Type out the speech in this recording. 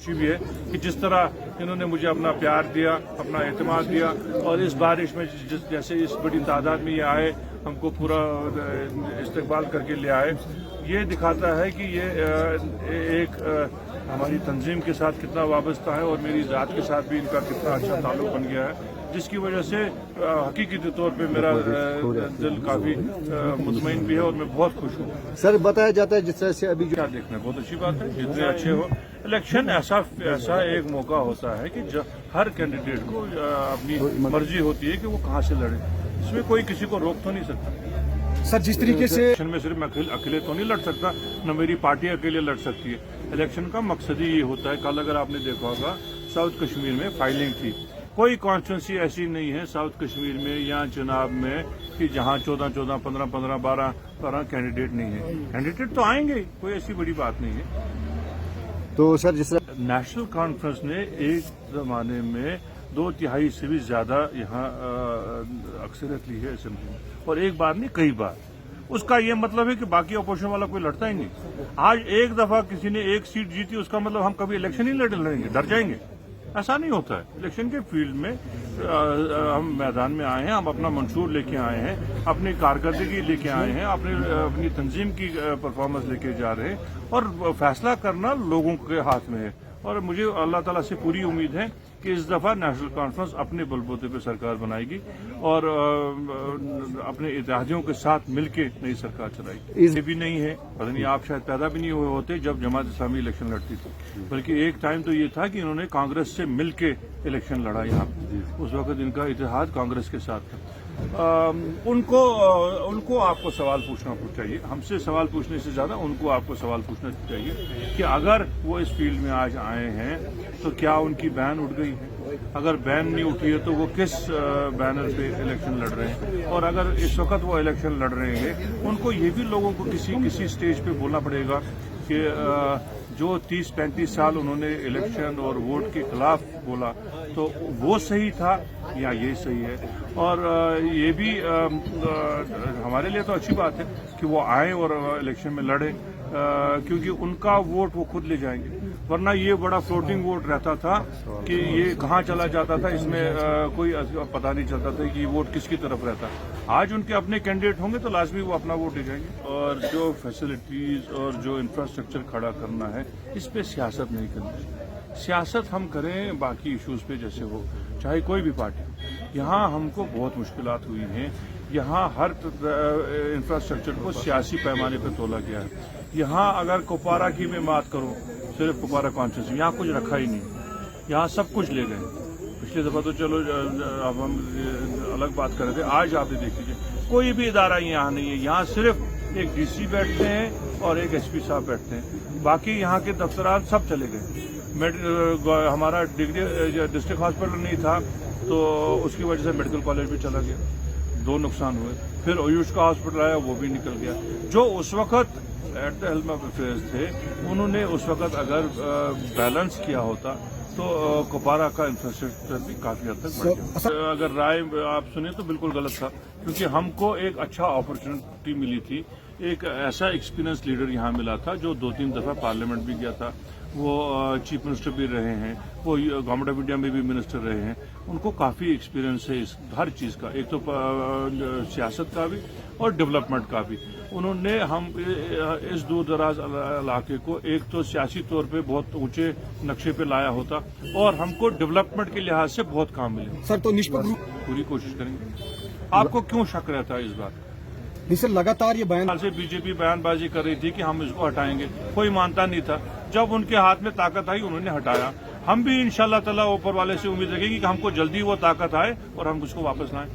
खुशी भी है कि जिस तरह इन्होंने मुझे अपना प्यार दिया, अपना एतमाद दिया और इस बारिश में जैसे इस बड़ी तादाद में ये आए, हमको पूरा इस्तकबाल करके ले आए, ये दिखाता है कि ये एक हमारी तंजीम के साथ कितना वाबस्ता है और मेरी ज़ात के साथ भी इनका कितना अच्छा ताल्लुक बन गया है, जिसकी वजह से हकीकी तौर पे मेरा दिल काफ़ी मुतमईन भी है और मैं बहुत खुश हूँ। सर बताया जाता है जिस तरह से अभी क्या देखना बहुत अच्छी बात है, जितने अच्छे हो। इलेक्शन ऐसा एक मौका होता है कि हर कैंडिडेट को अपनी मर्जी होती है कि वो कहाँ से लड़े, इसमें कोई किसी को रोक तो नहीं सकता। सर जिस तरीके से इलेक्शन में सिर्फ मैं अकेले तो नहीं लड़ सकता, न मेरी पार्टी अकेले लड़ सकती है। इलेक्शन का मकसद ही ये होता है। कल अगर आपने देखा होगा साउथ कश्मीर में फाइलिंग थी, कोई कॉन्स्टिट्यूंसी ऐसी नहीं है साउथ कश्मीर में या चुनाव में कि जहां 14, 15, 12 कैंडिडेट नहीं है। कैंडिडेट तो आएंगे, कोई ऐसी बड़ी बात नहीं है। तो सर जिस नेशनल कॉन्फ्रेंस ने एक जमाने में 2/3 से भी ज्यादा यहाँ अक्सरियत ली है असेंबली में, और एक बार नहीं कई बार। उसका ये मतलब है कि बाकी अपोजिशन वाला कोई लड़ता ही नहीं। आज एक दफा किसी ने एक सीट जीती, उसका मतलब हम कभी इलेक्शन ही लड़ेंगे, डर जाएंगे? ऐसा नहीं होता है। इलेक्शन के फील्ड में हम मैदान में आए हैं, हम अपना मंशूर लेके आए हैं, अपनी कारकर्दगी लेके आए हैं, अपनी तंजीम की परफॉर्मेंस लेके जा रहे हैं, और फैसला करना लोगों के हाथ में है। और मुझे अल्लाह ताला से पूरी उम्मीद है कि इस दफा नेशनल कॉन्फ्रेंस अपने बलबूते पे सरकार बनाएगी और अपने इत्तेहादियों के साथ मिलके नई सरकार चलाएगी। ये भी नहीं है, पता नहीं आप शायद पैदा भी नहीं हुए होते जब जमात इस्लामी इलेक्शन लड़ती थी, बल्कि एक टाइम तो ये था कि इन्होंने कांग्रेस से मिलके इलेक्शन लड़ा यहाँ। उस वक्त इनका इत्तेहाद कांग्रेस के साथ था। उनको आपको सवाल पूछना चाहिए, हमसे सवाल पूछने से ज्यादा उनको आपको सवाल पूछना चाहिए कि अगर वो इस फील्ड में आज आए हैं तो क्या उनकी बैन उठ गई है? अगर बैन नहीं उठी है तो वो किस बैनर पे इलेक्शन लड़ रहे हैं? और अगर इस वक्त वो इलेक्शन लड़ रहे हैं, उनको ये भी लोगों को किसी स्टेज पे बोलना पड़ेगा कि जो 30-35 साल उन्होंने इलेक्शन और वोट के खिलाफ बोला, तो वो सही था या ये सही है। और ये भी हमारे लिए तो अच्छी बात है कि वो आए और इलेक्शन में लड़े, क्योंकि उनका वोट वो खुद ले जाएंगे। वरना ये बड़ा फ्लोटिंग वोट रहता था कि ये कहाँ चला जाता था, इसमें कोई पता नहीं चलता था कि वोट किसकी तरफ रहता। आज उनके अपने कैंडिडेट होंगे तो लाजमी वो अपना वोट ले जाएंगे। और जो फैसिलिटीज और जो इंफ्रास्ट्रक्चर खड़ा करना है, इस पे सियासत नहीं करनी है। सियासत हम करें बाकी इश्यूज पे जैसे हो, चाहे कोई भी पार्टी। यहाँ हमको बहुत मुश्किलात हुई हैं। यहाँ हर इंफ्रास्ट्रक्चर को सियासी पैमाने पर तोला गया है। यहाँ अगर कुपवारा की मैं बात करूँ, सिर्फ कुपवारा कॉन्स्टिट्यूंसी, यहाँ कुछ रखा ही नहीं, यहाँ सब कुछ ले गए। पिछली दफा तो चलो अब हम अलग बात कर रहे थे, आज आप देख लीजिए कोई भी इदारा यहाँ नहीं है। यहाँ सिर्फ एक डीसी बैठते हैं और एक एसपी साहब बैठते हैं, बाकी यहाँ के दफ्तरात सब चले गए। हमारा डिस्ट्रिक्ट हॉस्पिटल नहीं था तो उसकी वजह से मेडिकल कॉलेज भी चला गया, 2 नुकसान हुए। फिर आयुष का हॉस्पिटल आया, वो भी निकल गया। जो उस वक्त at the helm of affairs थे, उन्होंने उस वक्त अगर बैलेंस किया होता तो कुपवारा का इंफ्रास्ट्रक्चर भी काफी हद तक बढ़ गया। अगर राय आप सुने तो बिल्कुल गलत था, क्योंकि हमको एक अच्छा अपॉर्चुनिटी मिली थी। एक ऐसा एक्सपीरियंस लीडर यहाँ मिला था जो 2-3 दफा पार्लियामेंट भी गया था, वो चीफ मिनिस्टर भी रहे हैं, वो गवर्नमेंट ऑफ इंडिया में भी मिनिस्टर रहे हैं। उनको काफ़ी एक्सपीरियंस है इस हर चीज़ का, एक तो सियासत का भी और डेवलपमेंट का भी। उन्होंने हम इस दूर दराज इलाके को एक तो सियासी तौर पे बहुत ऊंचे नक्शे पे लाया होता, और हमको डेवलपमेंट के लिहाज से बहुत काम मिले। सर तो निष्पक्ष पूरी कोशिश करेंगे। आपको क्यों शक रहता है इस बात? नहीं सर, लगातार ये बयान से बीजेपी बयानबाजी कर रही थी कि हम इसको हटाएंगे, कोई मानता नहीं था। जब उनके हाथ में ताकत आई उन्होंने हटाया। हम भी इंशाल्लाह ताला ऊपर वाले से उम्मीद रखेंगे कि हमको जल्दी वो ताकत आए और हम उसको वापस लाएं।